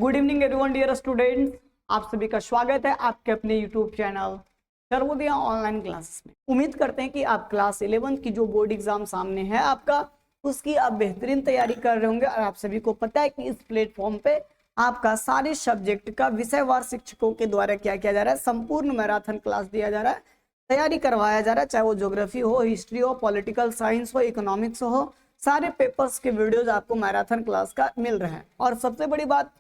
Good evening everyone dear students, आप सभी का स्वागत है आपके अपने YouTube channel Sarvodaya online classes में। उम्मीद करते हैं कि आप क्लास 11 की जो बोर्ड एग्जाम सामने है आपका, उसकी आप बेहतरीन तैयारी कर रहे होंगे। और आप सभी को पता है कि इस प्लेटफॉर्म पे आपका सारे सब्जेक्ट का विषयवार शिक्षकों के द्वारा क्या किया जा रहा है, संपूर्ण मैराथन क्लास दिया जा रहा है, तैयारी करवाया जा रहा है। चाहे वो ज्योग्राफी हो, हिस्ट्री हो, पॉलिटिकल साइंस हो, इकोनॉमिक्स हो, सारे पेपर्स के वीडियोज आपको मैराथन क्लास का मिल रहे हैं। और सबसे बड़ी बात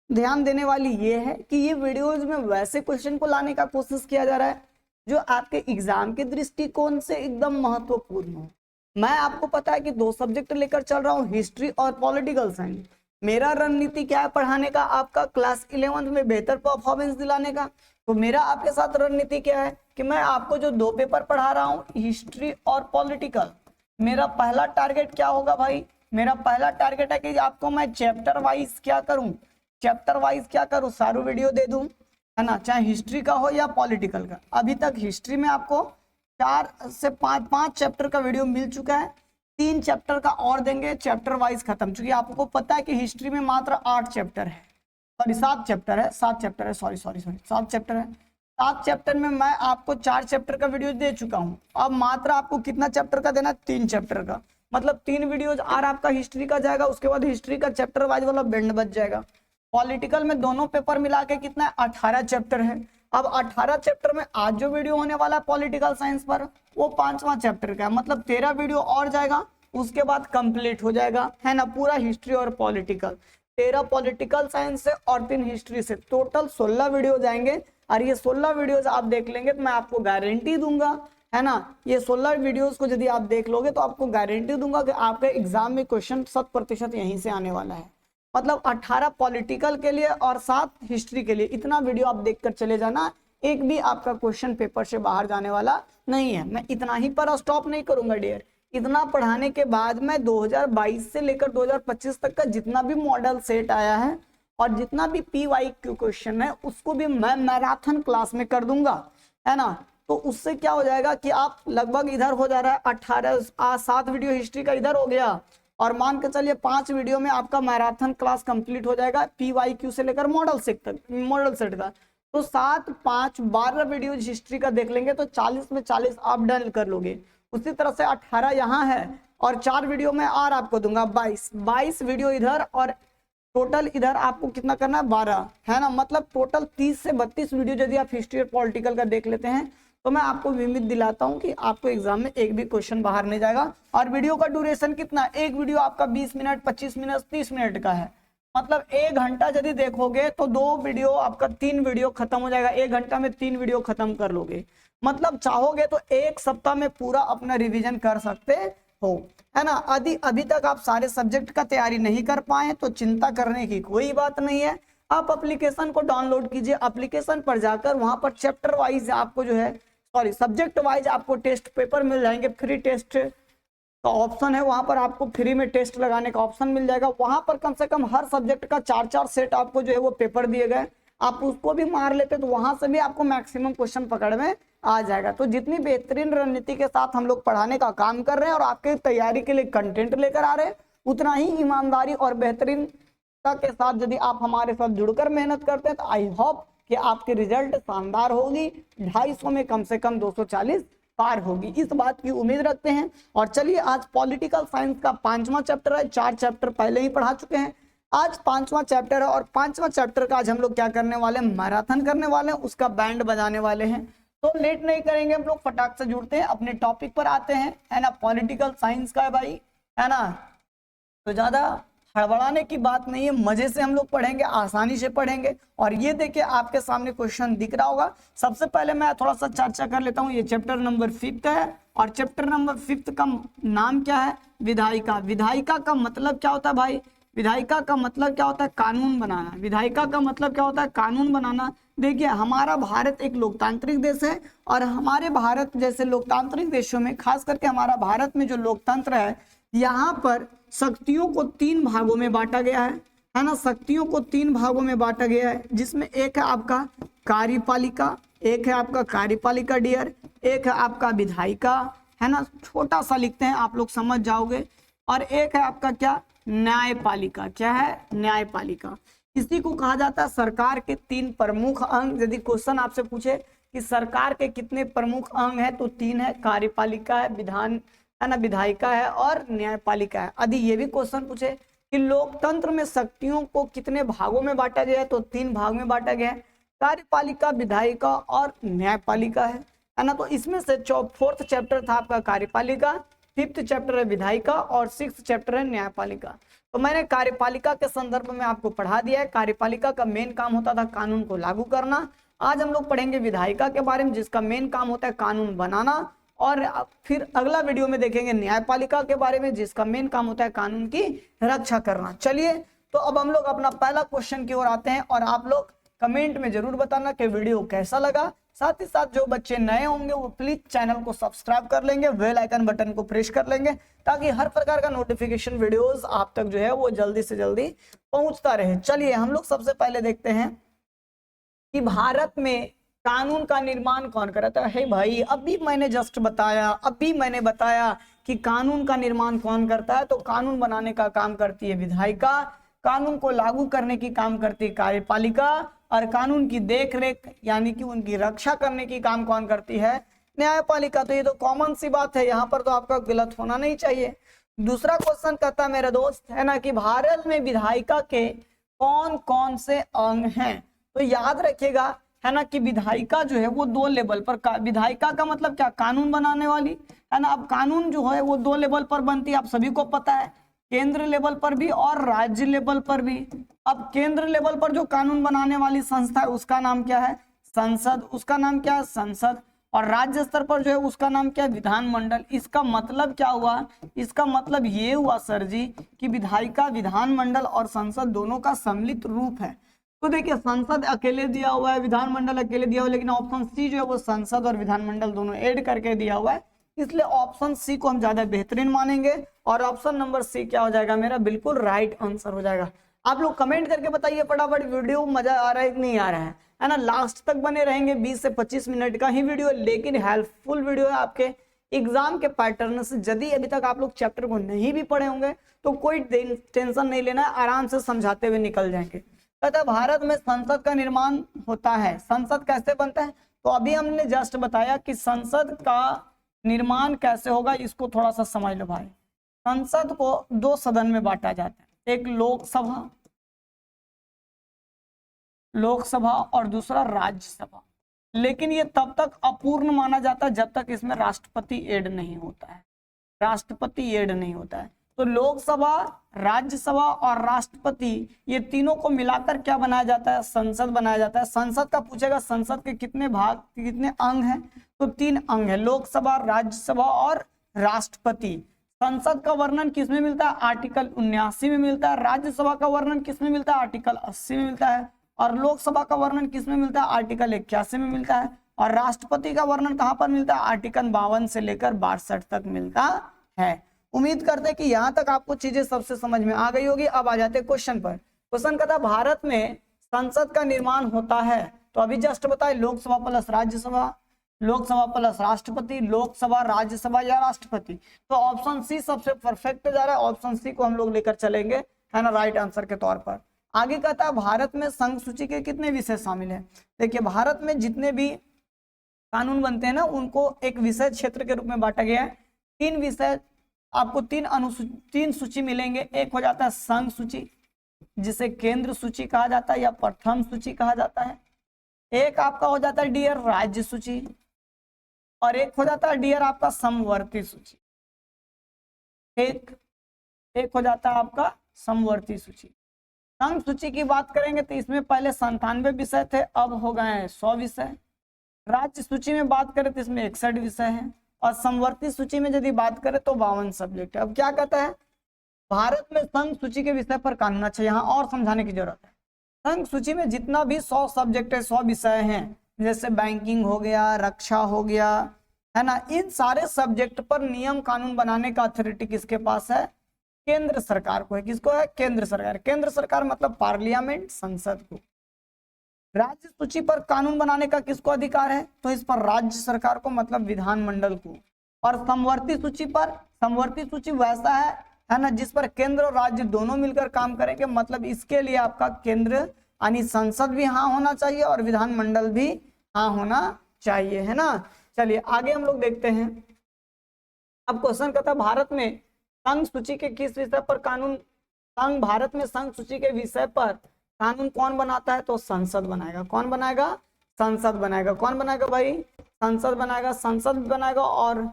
ध्यान देने वाली ये है कि ये वीडियोज में वैसे क्वेश्चन को लाने का कोशिश किया जा रहा है जो आपके एग्जाम के दृष्टिकोण से एकदम महत्वपूर्ण हो। मैं आपको पता है कि 2 सब्जेक्ट लेकर चल रहा हूँ, हिस्ट्री और पॉलिटिकल साइंस। मेरा रणनीति क्या है पढ़ाने का, आपका क्लास 11 में बेहतर परफॉर्मेंस दिलाने का। तो मेरा आपके साथ रणनीति क्या है कि मैं आपको जो 2 पेपर पढ़ा रहा हूँ, हिस्ट्री और पॉलिटिकल, मेरा पहला टारगेट क्या होगा भाई, मेरा पहला टारगेट है कि आपको मैं चैप्टर वाइज क्या करूं, सारू वीडियो दे दूं, है ना, चाहे हिस्ट्री का हो या पॉलिटिकल का। अभी तक हिस्ट्री में आपको 4 से 5 चैप्टर का वीडियो मिल चुका है, 3 चैप्टर का और देंगे, चैप्टर वाइज खत्म। चूंकि आपको पता है कि हिस्ट्री में मात्र 8 चैप्टर है, सॉरी 7 चैप्टर है, 7 चैप्टर है, सॉरी 7 चैप्टर है। 7 चैप्टर में मैं आपको 4 चैप्टर का वीडियो दे चुका हूं। अब मात्र आपको कितना चैप्टर का देना है, 3 चैप्टर का, मतलब 3 वीडियोज और आपका हिस्ट्री का जाएगा। उसके बाद हिस्ट्री का चैप्टर वाइज वाला बैंड बच जाएगा। पॉलिटिकल में दोनों पेपर मिला के कितना है, 18 चैप्टर है। अब 18 चैप्टर में आज जो वीडियो होने वाला है पॉलिटिकल साइंस पर, वो 5वां चैप्टर का है, मतलब 13 वीडियो और जाएगा, उसके बाद कंप्लीट हो जाएगा, है ना, पूरा हिस्ट्री और पॉलिटिकल। 13 पॉलिटिकल साइंस से और 3 हिस्ट्री से, टोटल 16 वीडियो जाएंगे। और ये 16 वीडियोज आप देख लेंगे तो मैं आपको गारंटी दूंगा, है ना, ये 16 वीडियोज को यदि आप देख लोगे तो आपको गारंटी दूंगा कि आपके एग्जाम में क्वेश्चन 100% यहीं से आने वाला है। मतलब 18 पॉलिटिकल के लिए और 7 हिस्ट्री के लिए, इतना वीडियो आप देखकर चले जाना, एक भी आपका क्वेश्चन पेपर से बाहर जाने वाला नहीं है। मैं इतना ही पर स्टॉप नहीं करूंगा डियर। इतना पढ़ाने के बाद मैं 2022 से लेकर 2025 तक का जितना भी मॉडल सेट आया है और जितना भी PYQ क्वेश्चन है उसको भी मैं मैराथन क्लास में कर दूंगा, है ना। तो उससे क्या हो जाएगा कि आप लगभग इधर हो जा रहा है 7 वीडियो हिस्ट्री का इधर हो गया, और मान के चलिए 5 वीडियो में आपका मैराथन क्लास कंप्लीट हो जाएगा PYQ से लेकर मॉडल सेट का। तो 7, 5, 12 वीडियो हिस्ट्री का देख लेंगे तो 40 में 40 आप डन कर लोगे। उसी तरह से 18 यहाँ है और 4 वीडियो में और आपको दूंगा 22 वीडियो इधर, और टोटल इधर आपको कितना करना है, 12, है ना। मतलब टोटल 30 से 32 वीडियो यदि आप हिस्ट्री और पॉलिटिकल का देख लेते हैं तो मैं आपको उम्मीद दिलाता हूं कि आपको एग्जाम में एक भी क्वेश्चन बाहर नहीं जाएगा। और वीडियो का ड्यूरेशन कितना, एक वीडियो आपका 20 मिनट, 25 मिनट, 30 मिनट का है। मतलब 1 घंटा यदि देखोगे तो 2 वीडियो आपका 3 वीडियो खत्म हो जाएगा, 1 घंटा में 3 वीडियो खत्म कर लोगे। मतलब चाहोगे तो 1 सप्ताह में पूरा अपना रिविजन कर सकते हो, है ना। अभी तक आप सारे सब्जेक्ट का तैयारी नहीं कर पाए तो चिंता करने की कोई बात नहीं है। आप एप्लीकेशन को डाउनलोड कीजिए, एप्लीकेशन पर जाकर वहां पर चैप्टर वाइज आपको जो है, सॉरी सब्जेक्ट वाइज आपको टेस्ट पेपर मिल जाएंगे। फ्री टेस्ट का ऑप्शन है, वहां पर आपको फ्री में टेस्ट लगाने का ऑप्शन मिल जाएगा। वहां पर कम से कम हर सब्जेक्ट का 4-4 सेट आपको जो है वो पेपर दिए गए, आप उसको भी मार लेते तो वहां से भी आपको मैक्सिमम क्वेश्चन पकड़ में आ जाएगा। तो जितनी बेहतरीन रणनीति के साथ हम लोग पढ़ाने का काम कर रहे हैं और आपके तैयारी के लिए कंटेंट लेकर आ रहे हैं, उतना ही ईमानदारी और बेहतरीनता के साथ यदि आप हमारे साथ जुड़कर मेहनत करते हैं तो आई होप कि आपके रिजल्ट शानदार होगी। 250 में कम से कम 240 पार होगी, इस बात की उम्मीद रखते हैं। और चलिए आज पॉलिटिकल साइंस का 5वां चैप्टर है, 4 चैप्टर पहले ही पढ़ा चुके हैं, आज 5वां चैप्टर है। और 5वां चैप्टर का आज हम लोग क्या करने वाले हैं, मैराथन करने वाले हैं, उसका बैंड बजाने वाले हैं। तो लेट नहीं करेंगे, हम लोग फटाक से जुड़ते हैं, अपने टॉपिक पर आते हैं, है ना। पॉलिटिकल साइंस का है भाई, है ना, तो ज्यादा हड़बड़ाने की बात नहीं है, मजे से हम लोग पढ़ेंगे, आसानी से पढ़ेंगे। और ये देखिए आपके सामने क्वेश्चन दिख रहा होगा। सबसे पहले मैं थोड़ा सा चर्चा कर लेता हूँ। ये चैप्टर नंबर 5 है और चैप्टर नंबर 5 का नाम क्या है, विधायिका। विधायिका का मतलब क्या होता है भाई, विधायिका का मतलब क्या होता है, कानून बनाना। विधायिका का मतलब क्या होता है, कानून बनाना। देखिए हमारा भारत एक लोकतांत्रिक देश है और हमारे भारत जैसे लोकतांत्रिक देशों में, खास करके हमारा भारत में जो लोकतंत्र है, यहाँ पर शक्तियों को 3 भागों में बांटा गया है ना। शक्तियों को 3 भागों में बांटा गया है, जिसमें एक है आपका कार्यपालिका, एक है आपका कार्यपालिका डियर, एक है आपका विधायिका, है ना, छोटा सा लिखते हैं आप लोग समझ जाओगे, और एक है आपका क्या, न्यायपालिका। क्या है? न्यायपालिका। इसी को कहा जाता है सरकार के 3 प्रमुख अंग। यदि क्वेश्चन आपसे पूछे कि सरकार के कितने प्रमुख अंग है तो 3 है, कार्यपालिका है, विधान है ना, विधायिका है और न्यायपालिका है। यदि ये भी क्वेश्चन पूछे कि लोकतंत्र में शक्तियों को कितने भागों में बांटा गया है तो 3 भाग में बांटा गया है, कार्यपालिका, विधायिका और न्यायपालिका है ना। तो इसमें से 4th चैप्टर था आपका कार्यपालिका, 5th चैप्टर है विधायिका और 6th चैप्टर है न्यायपालिका। तो मैंने कार्यपालिका के संदर्भ में आपको पढ़ा दिया है। कार्यपालिका का मेन काम होता था कानून को लागू करना। आज हम लोग पढ़ेंगे विधायिका के बारे में, जिसका मेन काम होता है कानून बनाना, और फिर अगला वीडियो में देखेंगे न्यायपालिका के बारे में, जिसका मेन काम होता है कानून की रक्षा करना। चलिए तो अब हम लोग अपना पहला क्वेश्चन की ओर आते हैं, और आप लोग कमेंट में जरूर बताना कि वीडियो कैसा लगा। साथ ही साथ जो बच्चे नए होंगे वो प्लीज चैनल को सब्सक्राइब कर लेंगे, बेल आइकन बटन को प्रेस कर लेंगे, ताकि हर प्रकार का नोटिफिकेशन वीडियोस आप तक जो है वो जल्दी से जल्दी पहुंचता रहे। चलिए हम लोग सबसे पहले देखते हैं कि भारत में कानून का निर्माण कौन करता है। भाई अभी मैंने जस्ट बताया कि कानून का निर्माण कौन करता है, तो कानून बनाने का काम करती है विधायिका, कानून को लागू करने की काम करती है कार्यपालिका, और कानून की देखरेख यानी कि उनकी रक्षा करने की काम कौन करती है? न्यायपालिका। तो ये तो कॉमन सी बात है, यहाँ पर तो आपका गलत होना नहीं चाहिए। दूसरा क्वेश्चन कहता है मेरा दोस्त है ना कि भारत में विधायिका के कौन कौन से अंग हैं। तो याद रखिएगा है ना कि विधायिका जो है वो 2 लेवल पर, विधायिका का मतलब क्या? कानून बनाने वाली है ना। अब कानून जो है वो 2 लेवल पर बनती है, आप सभी को पता है, केंद्र लेवल पर भी और राज्य लेवल पर भी। अब केंद्र लेवल पर जो कानून बनाने वाली संस्था है उसका नाम क्या है? संसद। उसका नाम क्या है? संसद। और राज्य स्तर पर जो है उसका नाम क्या है? विधानमंडल। इसका मतलब क्या हुआ? इसका मतलब ये हुआ सर जी कि विधायिका, विधानमंडल और संसद दोनों का सम्मिलित रूप है। तो देखिए संसद अकेले दिया हुआ है, विधानमंडल अकेले दिया हुआ है, लेकिन ऑप्शन सी जो है वो संसद और विधानमंडल दोनों ऐड करके दिया हुआ है, इसलिए ऑप्शन सी को हम ज्यादा बेहतरीन मानेंगे, और ऑप्शन नंबर सी क्या हो जाएगा मेरा? बिल्कुल राइट आंसर हो जाएगा। आप लोग कमेंट करके बताइए फटाफट, वीडियो मजा आ रहा है कि नहीं आ रहा है ना। लास्ट तक बने रहेंगे, 20 से 25 मिनट का ही वीडियो, लेकिन हेल्पफुल वीडियो है आपके एग्जाम के पैटर्न से। यदि अभी तक आप लोग चैप्टर को नहीं भी पढ़े होंगे तो कोई टेंशन नहीं लेना है, आराम से समझाते हुए निकल जाएंगे। कहता है भारत में संसद का निर्माण होता है। संसद कैसे बनता है? तो अभी हमने जस्ट बताया कि संसद का निर्माण कैसे होगा, इसको थोड़ा सा समझ लो भाई। संसद को 2 सदन में बांटा जाता है, एक लोकसभा और दूसरा राज्यसभा। लेकिन ये तब तक अपूर्ण माना जाता है जब तक इसमें राष्ट्रपति ऐड नहीं होता है। राष्ट्रपति ऐड नहीं होता है तो लोकसभा, राज्यसभा और राष्ट्रपति ये तीनों को मिलाकर क्या बनाया जाता है? संसद बनाया जाता है। संसद का पूछेगा संसद के कितने भाग, कितने अंग हैं? तो 3 अंग है, लोकसभा, राज्यसभा और राष्ट्रपति। संसद का वर्णन किसमें मिलता है? आर्टिकल 79 में मिलता है। राज्यसभा का वर्णन किसमें मिलता है? आर्टिकल 80 में मिलता है। और लोकसभा का वर्णन किसमें मिलता है? आर्टिकल 81 में मिलता है। और राष्ट्रपति का वर्णन कहां पर मिलता है? आर्टिकल 52 से लेकर 62 तक मिलता है। उम्मीद करते हैं कि यहाँ तक आपको चीजें सबसे समझ में आ गई होगी। अब आ जाते हैं क्वेश्चन पर। क्वेश्चन कहता है भारत में संसद का निर्माण होता है, तो अभी जस्ट बताए लोकसभा प्लस राज्यसभा, लोकसभा प्लस राष्ट्रपति, लोकसभा, राज्यसभा या राष्ट्रपति। तो ऑप्शन सी सबसे परफेक्ट जा रहा है, ऑप्शन सी को हम लोग लेकर चलेंगे है ना राइट आंसर के तौर पर। आगे कहता है भारत में संघ सूची के कितने विषय शामिल है। देखिए भारत में जितने भी कानून बनते हैं ना उनको एक विषय क्षेत्र के रूप में बांटा गया है। 3 विषय आपको 3 सूची मिलेंगे। एक हो जाता है संघ सूची, जिसे केंद्र सूची कहा जाता है या प्रथम सूची कहा जाता है। एक आपका हो जाता है डियर राज्य सूची, और एक हो जाता है डियर आपका समवर्ती सूची। एक हो जाता है आपका समवर्ती सूची। संघ सूची की बात करेंगे तो इसमें पहले 97 विषय थे, अब हो गए हैं 100 विषय। राज्य सूची में बात करें तो इसमें 61 विषय हैं, और समवर्ती सूची में यदि बात करें तो 52 सब्जेक्ट है। अब क्या कहता है भारत में संघ सूची के विषय पर कानून। अच्छा यहाँ और समझाने की जरूरत है। संघ सूची में जितना भी 100 सब्जेक्ट है, 100 विषय हैं, जैसे बैंकिंग हो गया, रक्षा हो गया है ना, इन सारे सब्जेक्ट पर नियम कानून बनाने का अथॉरिटी किसके पास है? केंद्र सरकार को है। किसको है? केंद्र सरकार। केंद्र सरकार मतलब पार्लियामेंट, संसद को। राज्य सूची पर कानून बनाने का किसको अधिकार है? तो इस पर राज्य सरकार को मतलब विधानमंडल को। और समवर्ती सूची पर, समवर्ती सूची वैसा है है ना, जिस पर केंद्र और राज्य दोनों मिलकर काम करेंगे। मतलब इसके लिए आपका केंद्र यानी संसद भी हाँ होना चाहिए और विधानमंडल भी हाँ होना चाहिए, है ना। चलिए आगे हम लोग देखते हैं। अब क्वेश्चन कहता है भारत में संघ सूची के किस विषय पर कानून, भारत में संघ सूची के विषय पर कानून कौन बनाता है? तो संसद बनाएगा। कौन बनाएगा? संसद बनाएगा। कौन बनाएगा भाई? संसद बनाएगा। संसद बनाएगा और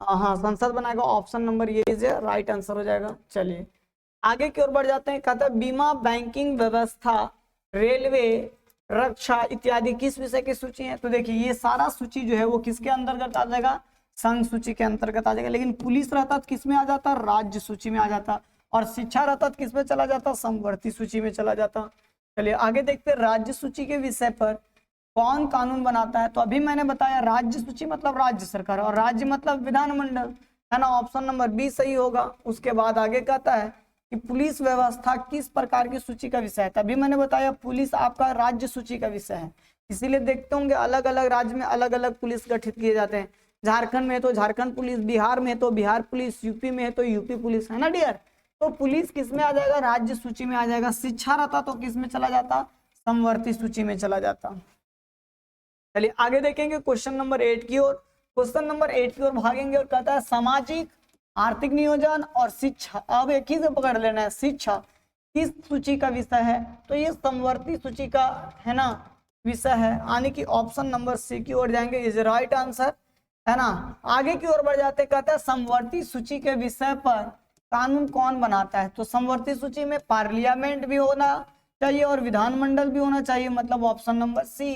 हाँ संसद बनाएगा। ऑप्शन नंबर ये राइट आंसर हो जाएगा। चलिए आगे की ओर बढ़ जाते हैं। कहता है बीमा, बैंकिंग व्यवस्था, रेलवे, रक्षा इत्यादि किस विषय की सूची है? तो देखिए ये सारा सूची जो है वो किसके अंतर्गत आ जाएगा? संघ सूची के अंतर्गत आ जाएगा। लेकिन पुलिस रहता किस में आ जाता? राज्य सूची में आ जाता। और शिक्षा रहता किस में चला जाता? समवर्ती सूची में चला जाता। चलिए आगे देखते हैं राज्य सूची के विषय पर कौन कानून बनाता है। तो अभी मैंने बताया राज्य सूची मतलब राज्य सरकार और राज्य मतलब विधानमंडल, है ना। ऑप्शन नंबर बी सही होगा। उसके बाद आगे कहता है कि पुलिस व्यवस्था किस प्रकार की सूची का विषय है। तभी मैंने बताया पुलिस आपका राज्य सूची का विषय है। इसीलिए देखते होंगे अलग अलग राज्य में अलग अलग पुलिस गठित किए जाते हैं। झारखंड में तो झारखंड पुलिस, बिहार में तो बिहार पुलिस, यूपी में तो यूपी पुलिस, है ना डियर। तो पुलिस किस में आ जाएगा? राज्य सूची में आ जाएगा। शिक्षा रहता तो किस में चला जाता? समवर्ती सूची में चला जाता। चलिए आगे देखेंगे क्वेश्चन नंबर 8 की ओर। क्वेश्चन नंबर 8 की ओर भागेंगे और कहता है सामाजिक आर्थिक नियोजन और शिक्षा। अब एक ही से पकड़ लेना है, शिक्षा किस सूची का विषय है? तो ये समवर्ती सूची का, है ना, विषय है। यानी कि ऑप्शन नंबर सी की ओर जाएंगे, इज राइट आंसर, है ना। आगे की ओर बढ़ जाते, कहता है समवर्ती सूची के विषय पर कानून कौन बनाता है? तो समवर्ती सूची में पार्लियामेंट भी होना चाहिए और विधानमंडल भी होना चाहिए। मतलब ऑप्शन नंबर सी।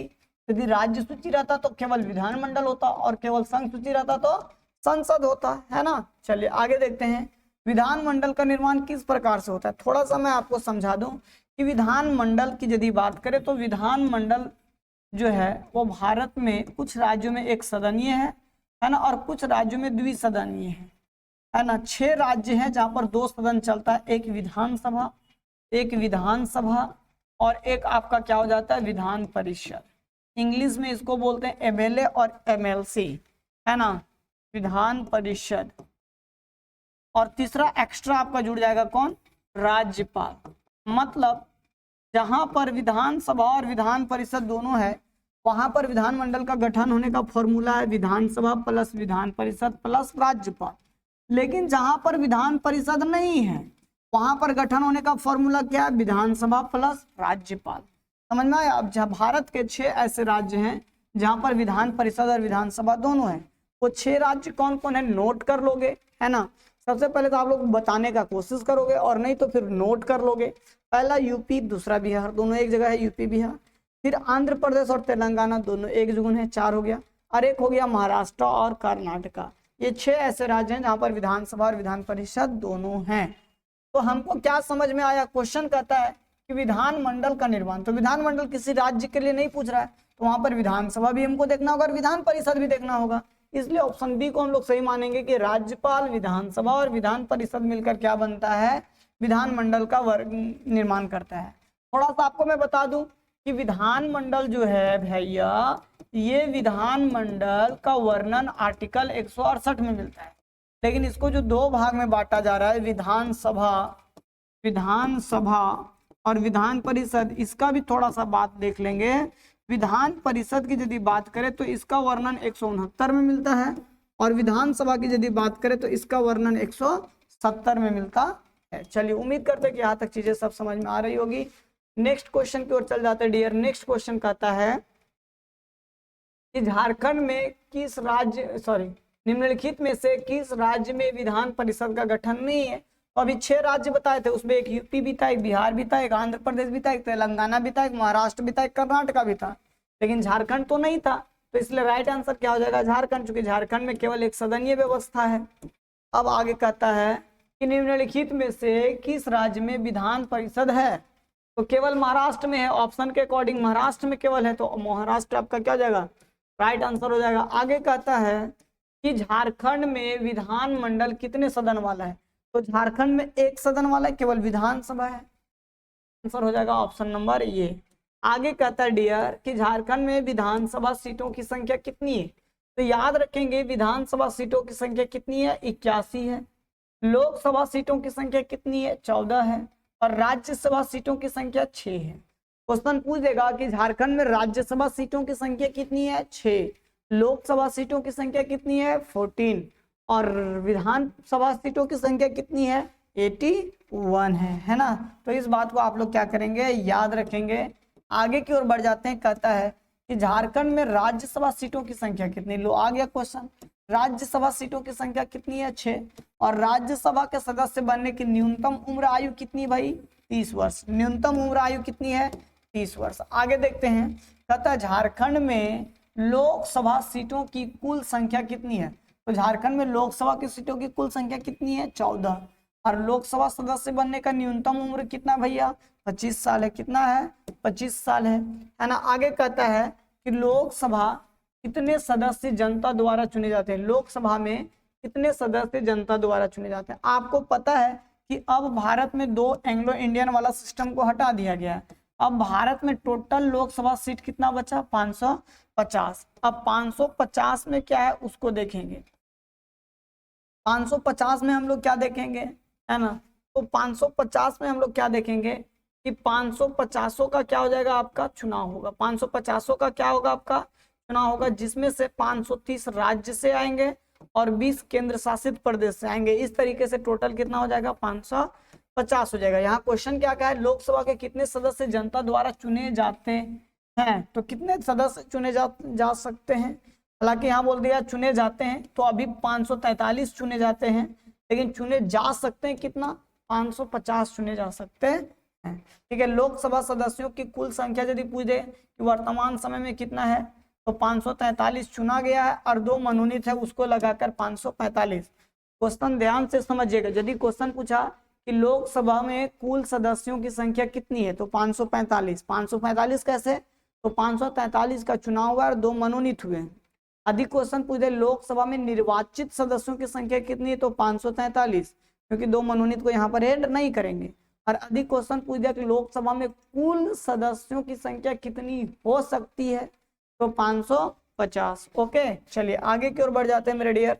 यदि राज्य सूची रहता तो केवल विधानमंडल होता और केवल संघ सूची रहता तो संसद होता, है ना। चलिए आगे देखते हैं विधानमंडल का निर्माण किस प्रकार से होता है। थोड़ा सा मैं आपको समझा दूं कि विधानमंडल की यदि बात करें तो विधानमंडल जो है वो भारत में कुछ राज्यों में एक सदनीय है ना, और कुछ राज्यों में द्विसदनीय है ना। 6 राज्य हैं जहां पर 2 सदन चलता है, एक विधानसभा और एक आपका क्या हो जाता है? विधान परिषद। इंग्लिश में इसको बोलते हैं एमएलए और एमएलसी, है ना, विधान परिषद। और तीसरा एक्स्ट्रा आपका जुड़ जाएगा कौन? राज्यपाल। मतलब जहां पर विधानसभा और विधान परिषद दोनों है वहां पर विधानमंडल का गठन होने का फॉर्मूला है विधानसभा प्लस विधान परिषद प्लस राज्यपाल। लेकिन जहां पर विधान परिषद नहीं है वहां पर गठन होने का फॉर्मूला क्या है? विधानसभा प्लस राज्यपाल। समझ में आया। अब जहाँ भारत के 6 ऐसे राज्य हैं जहां पर विधान परिषद और विधानसभा दोनों है, वो 6 राज्य कौन कौन है नोट कर लोगे, है ना। सबसे पहले तो आप लोग बताने का कोशिश करोगे और नहीं तो फिर नोट कर लोगे। पहला यूपी, दूसरा बिहार, दोनों एक जगह है यूपी बिहार। फिर आंध्र प्रदेश और तेलंगाना दोनों एक जगह है, 4 हो गया। और एक हो गया महाराष्ट्र और कर्नाटका। ये 6 ऐसे राज्य हैं जहां पर विधानसभा और विधान परिषद दोनों हैं। तो हमको क्या समझ में आया? क्वेश्चन कहता है कि विधानमंडल का निर्माण, तो विधानमंडल किसी राज्य के लिए नहीं पूछ रहा है, तो वहां पर विधानसभा भी हमको देखना होगा और विधान परिषद भी देखना होगा। इसलिए ऑप्शन बी को हम लोग सही मानेंगे कि राज्यपाल, विधानसभा और विधान परिषद मिलकर क्या बनता है? विधानमंडल का वर्ग निर्माण करता है। थोड़ा सा आपको मैं बता दूं कि विधानमंडल जो है भैया, ये विधानमंडल का वर्णन आर्टिकल 168 में मिलता है। लेकिन इसको जो 2 भाग में बांटा जा रहा है, विधानसभा और विधान परिषद, इसका भी थोड़ा सा बात देख लेंगे। विधान परिषद की यदि बात करें तो इसका वर्णन 169 में मिलता है और विधानसभा की यदि बात करें तो इसका वर्णन 170 में मिलता है। चलिए उम्मीद करते हैं कि यहाँ तक चीजें सब समझ में आ रही होगी। नेक्स्ट क्वेश्चन की ओर चल जाते हैं डियर। नेक्स्ट क्वेश्चन कहता है कि झारखंड में किस राज्य निम्नलिखित में से किस राज्य में विधान परिषद का गठन नहीं है। तो अभी 6 राज्य बताए थे, उसमें एक यूपी भी था, एक बिहार भी था, एक आंध्र प्रदेश भी था, एक तेलंगाना भी था, एक महाराष्ट्र भी था, एक कर्नाटका भी था, लेकिन झारखंड तो नहीं था। तो इसलिए राइट आंसर क्या हो जाएगा? झारखंड, चूंकि झारखंड में केवल एक सदनीय व्यवस्था है। अब आगे कहता है कि निम्नलिखित में से किस राज्य में विधान परिषद है। तो केवल महाराष्ट्र में है। ऑप्शन के अकॉर्डिंग महाराष्ट्र में केवल है, तो महाराष्ट्र आपका क्या हो जाएगा? राइट आंसर हो जाएगा। आगे कहता है कि झारखंड में विधानमंडल कितने सदन वाला है। तो झारखंड में 1 सदन वाला है, केवल विधानसभा है। आंसर हो जाएगा ऑप्शन नंबर ये। आगे कहता है डियर कि झारखंड में विधानसभा सीटों की संख्या कितनी है। तो याद रखेंगे विधानसभा सीटों की संख्या कितनी है? 81 है। लोकसभा सीटों की संख्या कितनी है? 14 है। और राज्यसभा सीटों की संख्या 6 है। क्वेश्चन पूछ देगा कि झारखंड में राज्यसभा सीटों की संख्या कितनी है? 6। लोकसभा सीटों की संख्या कितनी है? 14। और विधानसभा सीटों की संख्या कितनी है? 81 है ना। तो इस बात को आप लोग क्या करेंगे? याद रखेंगे। आगे की ओर बढ़ जाते हैं। कहता है कि झारखंड में राज्यसभा सीटों की संख्या कितनी? लो आ गया क्वेश्चन। राज्यसभा सीटों की संख्या कितनी है? 6। और राज्यसभा के सदस्य बनने की न्यूनतम उम्र आयु कितनी भाई? 30 वर्ष। न्यूनतम उम्र आयु कितनी है? 30 वर्ष। आगे देखते हैं। कहता है झारखंड में लोकसभा सीटों की कुल संख्या कितनी है? तो झारखंड में लोकसभा की सीटों की कुल संख्या कितनी है? 14। और लोकसभा सदस्य बनने का न्यूनतम उम्र कितना भैया? 25 साल है। कितना है? 25 साल है ना। आगे कहता है कि लोकसभा कितने सदस्य जनता द्वारा चुने जाते हैं? लोकसभा में कितने सदस्य जनता द्वारा चुने जाते हैं? आपको पता है कि अब भारत में 2 एंग्लो इंडियन वाला सिस्टम को हटा दिया गया है। अब भारत में टोटल लोकसभा सीट कितना बचा? 550। अब 550 में क्या है उसको देखेंगे। 550 में हम लोग क्या देखेंगे, है ना। तो 550 में हम लोग क्या देखेंगे कि 550 का क्या हो जाएगा? आपका चुनाव होगा। 550 का क्या होगा? आपका चुनाव होगा, जिसमें से 530 राज्य से आएंगे और 20 केंद्र शासित प्रदेश से आएंगे। इस तरीके से टोटल कितना हो जाएगा? 550 हो जाएगा। यहाँ क्वेश्चन क्या है? लोकसभा के कितने सदस्य जनता द्वारा चुने जाते हैं? तो कितने सदस्य चुने जा सकते हैं? हालांकि यहाँ बोल दिया चुने जाते हैं, तो अभी 543 चुने जाते हैं, लेकिन चुने जा सकते हैं कितना? 550 चुने जा सकते हैं। ठीक है। लोकसभा सदस्यों की कुल संख्या यदि पूछ दे कि वर्तमान समय में कितना है, तो 543 चुना गया है और 2 मनोनीत है, उसको लगाकर 545। क्वेश्चन ध्यान से समझिएगा। यदि क्वेश्चन पूछा कि लोकसभा में कुल सदस्यों की संख्या कितनी है, तो 545। 545 कैसे? तो 543 का चुनाव हुआ और 2 मनोनीत हुए। अधिक क्वेश्चन पूछ दे लोकसभा में निर्वाचित सदस्यों की संख्या कितनी है, तो 543, क्योंकि 2 मनोनीत को यहाँ पर ऐड नहीं करेंगे। और अधिक क्वेश्चन पूछ दिया कि लोकसभा में कुल सदस्यों की संख्या कितनी हो सकती है, तो 550। ओके, चलिए आगे की ओर बढ़ जाते हैं मेरे डियर।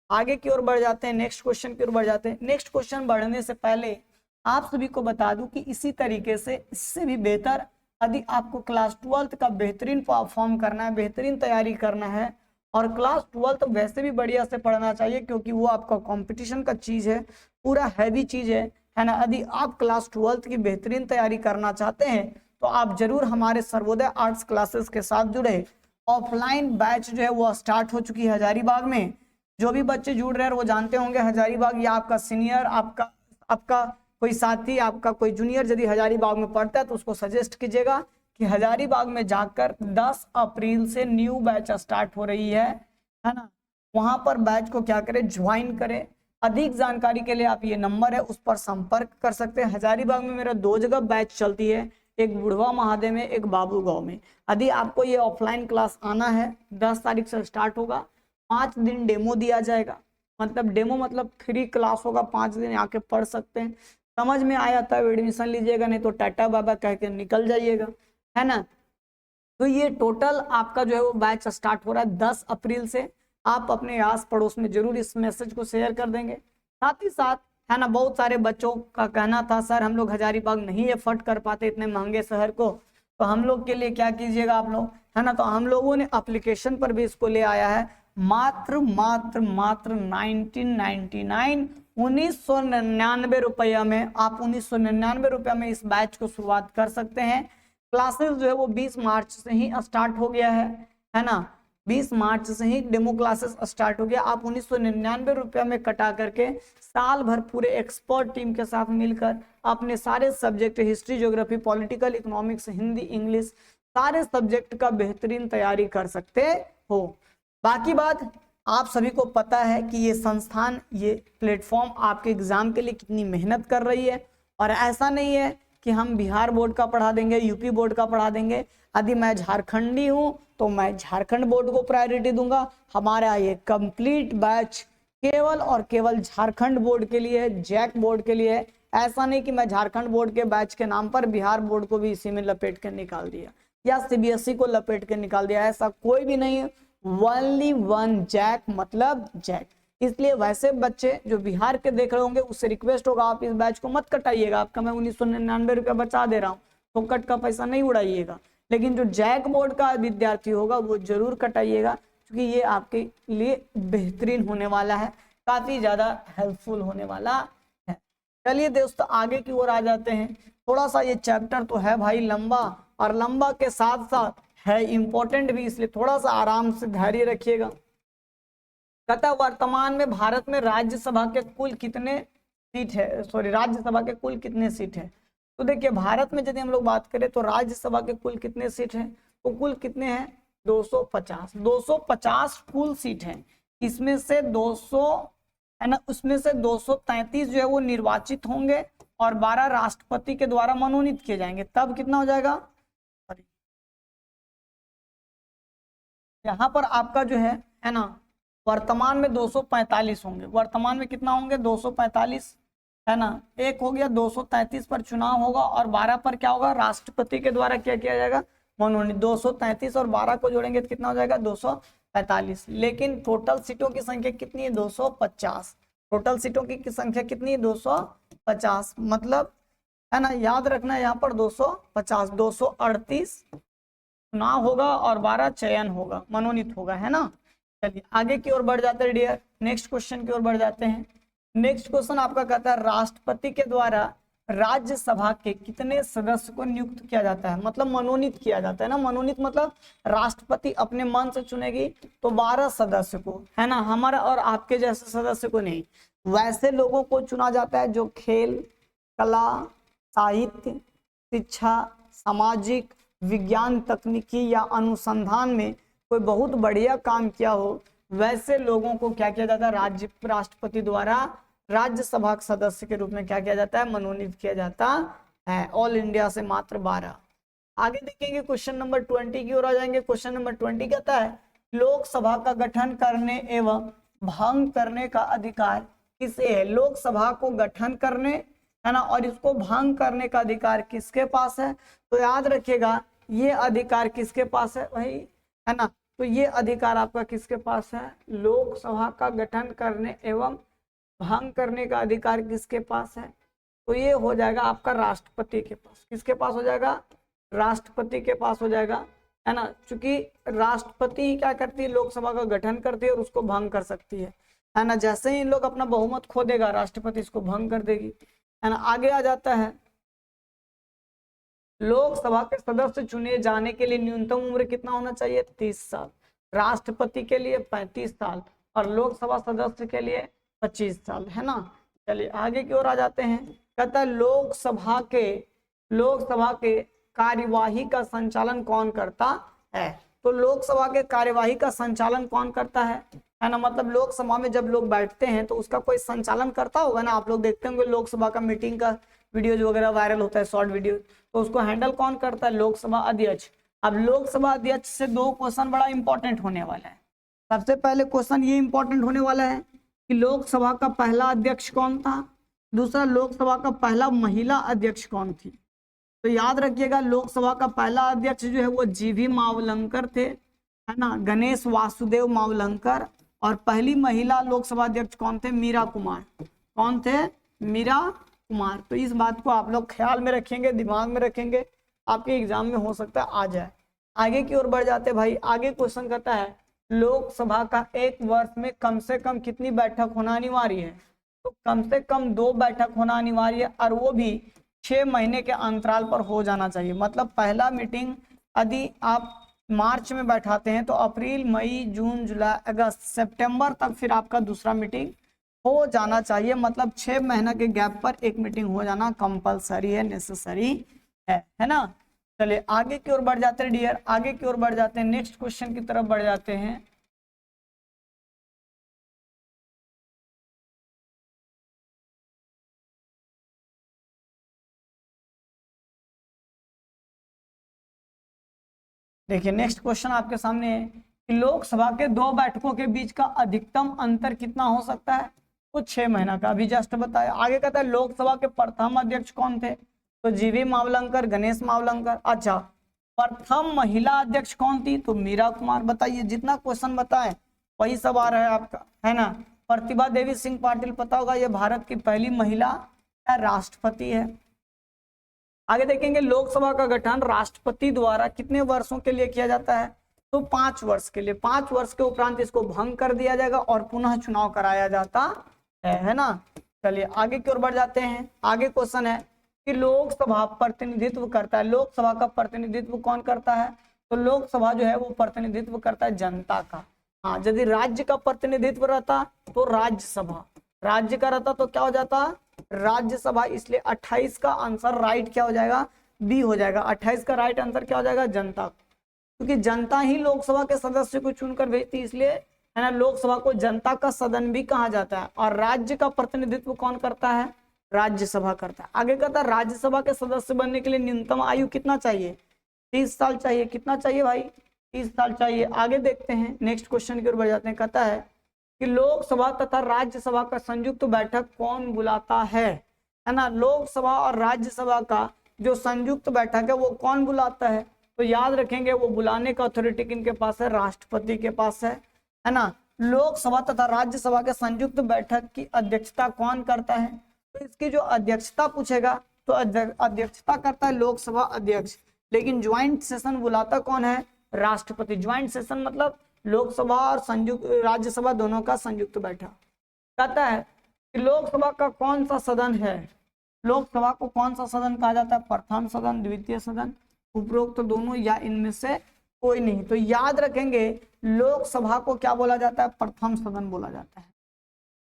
आगे की ओर बढ़ जाते हैं, नेक्स्ट क्वेश्चन की ओर बढ़ जाते हैं। नेक्स्ट क्वेश्चन बढ़ने से पहले आप सभी को बता दूं कि इसी तरीके से, इससे भी बेहतर यदि आपको क्लास 12th का बेहतरीन परफॉर्म करना है, बेहतरीन तैयारी करना है, और क्लास 12th वैसे भी बढ़िया से पढ़ना चाहिए, क्योंकि वो आपका कंपटीशन का चीज है, पूरा हैवी चीज है ना। यदि आप क्लास 12th की बेहतरीन तैयारी करना चाहते हैं तो आप जरूर हमारे सर्वोदय आर्ट्स क्लासेस के साथ जुड़े। ऑफलाइन बैच जो है वो स्टार्ट हो चुकी है हजारीबाग में। जो भी बच्चे जुड़ रहे हैं वो जानते होंगे हजारीबाग, या आपका सीनियर, आपका कोई साथी, आपका कोई जूनियर यदि हजारीबाग में पढ़ता है तो उसको सजेस्ट कीजिएगा कि हजारीबाग में जाकर 10 अप्रैल से न्यू बैच स्टार्ट हो रही है ना। वहां पर बैच को क्या करें, ज्वाइन करें। अधिक जानकारी के लिए आप ये नंबर है उस पर संपर्क कर सकते हैं। हजारीबाग में मेरा 2 जगह बैच चलती है, एक बुढ़वा महादेव में, एक बाबू गांव में। यदि आपको ये ऑफलाइन क्लास आना है, 10 तारीख से स्टार्ट होगा। 5 दिन डेमो दिया जाएगा, मतलब डेमो मतलब फ्री क्लास होगा, 5 दिन आके पढ़ सकते हैं। समझ में आया तब एडमिशन लीजिएगा, नहीं तो टाटा बाबा कह के निकल जाइएगा, है ना। तो ये टोटल आपका जो है वो बैच स्टार्ट हो रहा है 10 अप्रैल से। आप अपने आस पड़ोस में जरूर इस मैसेज को शेयर कर देंगे। साथ ही साथ, है ना, बहुत सारे बच्चों का कहना था सर हम लोग हजारीबाग नहीं एफर्ट कर पाते इतने महंगे शहर को, तो हम लोग के लिए क्या कीजिएगा आप लोग, है ना। तो हम लोगों ने एप्लीकेशन पर भी इसको ले आया है। मात्र 1999 1999 रुपया में, आप 1999 रुपया में इस बैच को शुरुआत कर सकते हैं। क्लासेस जो है वो 20 मार्च से ही स्टार्ट हो गया है ना। 20 मार्च से ही डेमो क्लासेस स्टार्ट हो गया। आप 1999 रुपया में कटा करके साल भर पूरे एक्सपर्ट टीम के साथ मिलकर अपने सारे subject, history, geography, political, economics, Hindi, English, सारे सब्जेक्ट का बेहतरीन तैयारी कर सकते हो। बाकी बात आप सभी को पता है कि ये संस्थान, ये प्लेटफॉर्म आपके एग्जाम के लिए कितनी मेहनत कर रही है। और ऐसा नहीं है कि हम बिहार बोर्ड का पढ़ा देंगे, यूपी बोर्ड का पढ़ा देंगे। यदि मैं झारखंडी हूँ तो मैं झारखंड बोर्ड को प्रायोरिटी दूंगा। हमारा ये कंप्लीट बैच केवल और केवल झारखंड बोर्ड के लिए, जैक बोर्ड के लिए। ऐसा नहीं कि मैं झारखंड बोर्ड के बैच के नाम पर बिहार बोर्ड को भी इसी में लपेट के निकाल दिया, या सीबीएसई को लपेट के निकाल दिया, ऐसा कोई भी नहीं है। ओनली वन जैक, मतलब जैक। इसलिए वैसे बच्चे जो बिहार के देख रहे होंगे उससे रिक्वेस्ट होगा आप इस बैच को मत कटाइएगा, आपका मैं 1999 रुपया बचा दे रहा हूँ, तो कट का पैसा नहीं उड़ाइएगा। लेकिन जो जैक बोर्ड का विद्यार्थी होगा वो जरूर कटाइएगा, क्योंकि ये आपके लिए बेहतरीन होने वाला है, काफी ज्यादा हेल्पफुल होने वाला है। चलिए दोस्तों आगे की ओर आ जाते हैं। थोड़ा सा ये चैप्टर तो है भाई लंबा, और लंबा के साथ साथ है इंपॉर्टेंट भी, इसलिए थोड़ा सा आराम से धैर्य रखिएगा। कहता वर्तमान में भारत में राज्यसभा के कुल कितने सीट है, राज्यसभा के कुल कितने सीट है। तो देखिए भारत में यदि हम लोग बात करें तो राज्यसभा के कुल कितने सीट हैं, तो कुल कितने हैं 250। 250 कुल सीट हैं, इसमें से 200 है ना, उसमें से 233 जो है वो निर्वाचित होंगे और 12 राष्ट्रपति के द्वारा मनोनीत किए जाएंगे। तब कितना हो जाएगा, यहाँ पर आपका जो है ना, वर्तमान में 245 होंगे। वर्तमान में कितना होंगे 245 है ना, एक हो गया 233 पर चुनाव होगा और 12 पर क्या होगा, राष्ट्रपति के द्वारा क्या किया जाएगा, मनोनीत। 233 और 12 को जोड़ेंगे तो कितना हो जाएगा 245। लेकिन टोटल सीटों की संख्या कितनी है 250। टोटल सीटों की संख्या कितनी है 250, मतलब है ना, याद रखना यहाँ पर 250, 238 चुनाव होगा और 12 चयन होगा, मनोनीत होगा, है ना। चलिए आगे की ओर बढ़ जाते हैं डियर, नेक्स्ट क्वेश्चन की ओर बढ़ जाते हैं। नेक्स्ट क्वेश्चन आपका कहता है राष्ट्रपति के द्वारा राज्यसभा के कितने सदस्य को नियुक्त किया जाता है, मतलब मनोनीत किया जाता है ना। मनोनीत मतलब राष्ट्रपति अपने मन से चुनेगी तो 12 सदस्य को, है ना, हमारा और आपके जैसे सदस्य को नहीं, वैसे लोगों को चुना जाता है जो खेल, कला, साहित्य, शिक्षा, सामाजिक, विज्ञान, तकनीकी या अनुसंधान में कोई बहुत बढ़िया काम किया हो, वैसे लोगों को क्या किया जाता है, राष्ट्रपति द्वारा राज्यसभा सदस्य के रूप में क्या किया जाता है, मनोनीत किया जाता है। ऑल इंडिया से मात्र 12। आगे देखेंगे क्वेश्चन नंबर 20 की ओर आ जाएंगे। क्वेश्चन नंबर 20 कहता है लोकसभा का गठन करने एवं भंग करने का अधिकार किसे है। लोकसभा को गठन करने, है ना, और इसको भंग करने का अधिकार किसके पास है। तो याद रखिएगा ये अधिकार किसके पास है भाई, है ना, तो ये अधिकार आपका किसके पास है, लोकसभा का गठन करने एवं भंग करने का अधिकार किसके पास है, तो ये हो जाएगा आपका राष्ट्रपति के पास। किसके पास हो जाएगा, राष्ट्रपति के पास हो जाएगा, है ना, क्योंकि राष्ट्रपति ही क्या करती है, लोकसभा का गठन करती है और उसको भंग कर सकती है ना। जैसे ही इन लोग अपना बहुमत खो देगा राष्ट्रपति इसको भंग कर देगी, है ना। आगे आ जाता है लोकसभा के सदस्य चुने जाने के लिए न्यूनतम उम्र कितना होना चाहिए, 30 साल। राष्ट्रपति के लिए 35 साल और लोकसभा सदस्य के लिए 25 साल, है ना। चलिए आगे की ओर आ जाते हैं। कहता है लोकसभा के कार्यवाही का संचालन कौन करता है। तो लोकसभा के कार्यवाही का संचालन कौन करता है ना, मतलब लोकसभा में जब लोग बैठते हैं तो उसका कोई संचालन करता होगा ना। आप लोग देखते होंगे लोकसभा का मीटिंग का वीडियोज वगैरह वायरल होता है, शॉर्ट वीडियो, तो उसको हैंडल कौन करता है, लोकसभा अध्यक्ष। अब लोकसभा अध्यक्ष से 2 क्वेश्चन बड़ा इंपॉर्टेंट होने वाला है। सबसे पहले क्वेश्चन ये इंपॉर्टेंट होने वाला है कि लोकसभा का पहला अध्यक्ष कौन था, दूसरा लोकसभा का पहला महिला अध्यक्ष कौन थी। तो याद रखिएगा लोकसभा का पहला अध्यक्ष जो है वो जीवी मावलंकर थे, है ना, गणेश वासुदेव मावलंकर। और पहली महिला लोकसभा अध्यक्ष कौन थे, मीरा कुमार। कौन थे, मीरा कुमार। तो इस बात को आप लोग ख्याल में रखेंगे, दिमाग में रखेंगे, आपके एग्जाम में हो सकता है आ जाए। आगे की ओर बढ़ जाते भाई। आगे क्वेश्चन कहता है लोकसभा का एक वर्ष में कम से कम कितनी बैठक होना अनिवार्य है। तो कम से कम 2 बैठक होना अनिवार्य है और वो भी 6 महीने के अंतराल पर हो जाना चाहिए। मतलब पहला मीटिंग यदि आप मार्च में बैठाते हैं तो अप्रैल, मई, जून, जुलाई, अगस्त, सितंबर तक फिर आपका दूसरा मीटिंग हो जाना चाहिए। मतलब 6 महीने के गैप पर एक मीटिंग हो जाना कंपलसरी है, नेसेसरी है ना। चलिए आगे की ओर बढ़ जाते हैं डियर, आगे की ओर बढ़ जाते हैं, नेक्स्ट क्वेश्चन की तरफ बढ़ जाते हैं। देखिए नेक्स्ट क्वेश्चन आपके सामने है कि लोकसभा के 2 बैठकों के बीच का अधिकतम अंतर कितना हो सकता है। तो 6 महीना का, अभी जस्ट बताया। आगे कहता है लोकसभा के प्रथम अध्यक्ष कौन थे। तो जीवी मावलंकर, गणेश मावलंकर। अच्छा, प्रथम महिला अध्यक्ष कौन थी। तो मीरा कुमार। बताइए, जितना क्वेश्चन बताए वही सब आ रहा है आपका, है ना। प्रतिभा देवी सिंह पाटिल पता होगा, ये भारत की पहली महिला राष्ट्रपति है। आगे देखेंगे लोकसभा का गठन राष्ट्रपति द्वारा कितने वर्षों के लिए किया जाता है, तो 5 वर्ष के लिए। 5 वर्ष के उपरांत इसको भंग कर दिया जाएगा और पुनः चुनाव कराया जाता है ना। चलिए आगे की ओर बढ़ जाते हैं। आगे क्वेश्चन है कि लोकसभा प्रतिनिधित्व करता है, लोकसभा का प्रतिनिधित्व कौन करता है, तो लोकसभा जो है वो प्रतिनिधित्व करता है जनता का। हाँ, यदि राज्य का प्रतिनिधित्व रहता तो राज्यसभा, राज्य का रहता तो क्या हो जाता, राज्यसभा। इसलिए 28 का आंसर राइट क्या हो जाएगा, बी हो जाएगा। 28 का राइट आंसर क्या हो जाएगा, जनता, क्योंकि जनता ही लोकसभा के सदस्य को चुनकर भेजती, इसलिए है ना लोकसभा को जनता का सदन भी कहा जाता है। और राज्य का प्रतिनिधित्व कौन करता है, राज्यसभा करता है। आगे कहता है राज्यसभा के सदस्य बनने के लिए न्यूनतम आयु कितना चाहिए, 30 साल चाहिए। कितना चाहिए भाई, 30 साल चाहिए। आगे देखते हैं, नेक्स्ट क्वेश्चन की ओर बढ़ जाते हैं। कहता है कि लोकसभा तथा राज्यसभा का संयुक्त बैठक कौन बुलाता है ना। लोकसभा और राज्यसभा का जो संयुक्त बैठक है वो कौन बुलाता है, तो याद रखेंगे वो बुलाने का अथॉरिटी किनके पास है, राष्ट्रपति के पास है ना। लोकसभा तथा राज्यसभा के संयुक्त बैठक की अध्यक्षता कौन करता है, तो इसकी जो अध्यक्षता पूछेगा तो अध्यक्षता करता है लोकसभा अध्यक्ष, लेकिन ज्वाइंट सेशन बुलाता कौन है, राष्ट्रपति। ज्वाइंट सेशन मतलब लोकसभा और संयुक्त राज्यसभा दोनों का संयुक्त बैठक। कहता है कि लोकसभा का कौन सा सदन है, लोकसभा को कौन सा सदन कहा जाता है, प्रथम सदन, द्वितीय सदन, उपरोक्त तो दोनों या इनमें से कोई नहीं। तो याद रखेंगे लोकसभा को क्या बोला जाता है, प्रथम सदन बोला जाता है।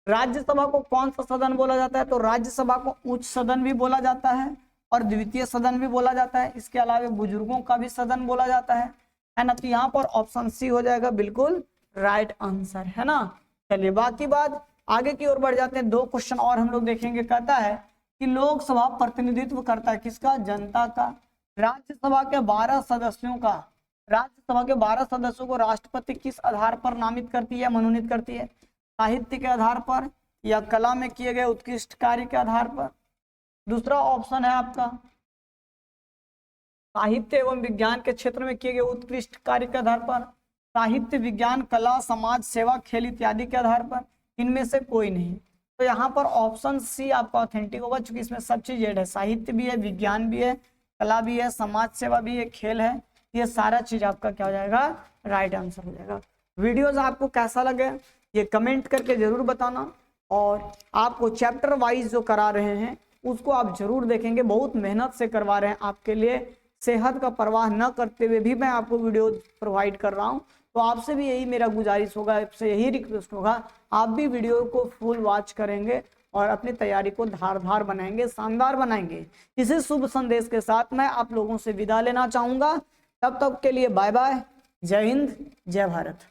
राज्यसभा को कौन सा सदन बोला जाता है, तो राज्यसभा को उच्च सदन भी बोला जाता है और द्वितीय सदन भी बोला जाता है। इसके अलावा बुजुर्गों का भी सदन बोला जाता है ना। तो यहाँ पर ऑप्शन सी हो जाएगा बिल्कुल राइट आंसर, है ना। चलिए बाकी बात आगे की ओर बढ़ जाते हैं। 2 क्वेश्चन और हम लोग देखेंगे। कहता है कि लोकसभा प्रतिनिधित्व करता है किसका, जनता का। राज्यसभा के 12 सदस्यों का, राज्यसभा के 12 सदस्यों को राष्ट्रपति किस आधार पर नामित करती है, मनोनीत करती है, साहित्य के आधार पर या कला में किए गए उत्कृष्ट कार्य के आधार पर। दूसरा ऑप्शन है आपका साहित्य एवं विज्ञान के क्षेत्र में किए गए उत्कृष्ट कार्य के आधार पर, साहित्य, विज्ञान, कला, समाज सेवा, खेल इत्यादि के आधार पर। इनमें से कोई नहीं। तो यहाँ पर ऑप्शन सी आपका ऑथेंटिक होगा, क्योंकि इसमें सब चीज ऐड है, साहित्य भी है, विज्ञान भी है, कला भी है, समाज सेवा भी है, खेल है, ये सारा चीज आपका क्या हो जाएगा, राइट आंसर हो जाएगा। वीडियोज आपको कैसा लगे ये कमेंट करके जरूर बताना, और आपको चैप्टर वाइज जो करा रहे हैं उसको आप जरूर देखेंगे, बहुत मेहनत से करवा रहे हैं आपके लिए। सेहत का परवाह न करते हुए भी मैं आपको वीडियो प्रोवाइड कर रहा हूँ। तो आपसे भी यही मेरा गुजारिश होगा, आपसे यही रिक्वेस्ट होगा, आप भी वीडियो को फुल वॉच करेंगे और अपनी तैयारी को धारदार बनाएंगे, शानदार बनाएंगे। इसी शुभ संदेश के साथ मैं आप लोगों से विदा लेना चाहूँगा। तब तक के लिए बाय बाय, जय हिंद, जय भारत।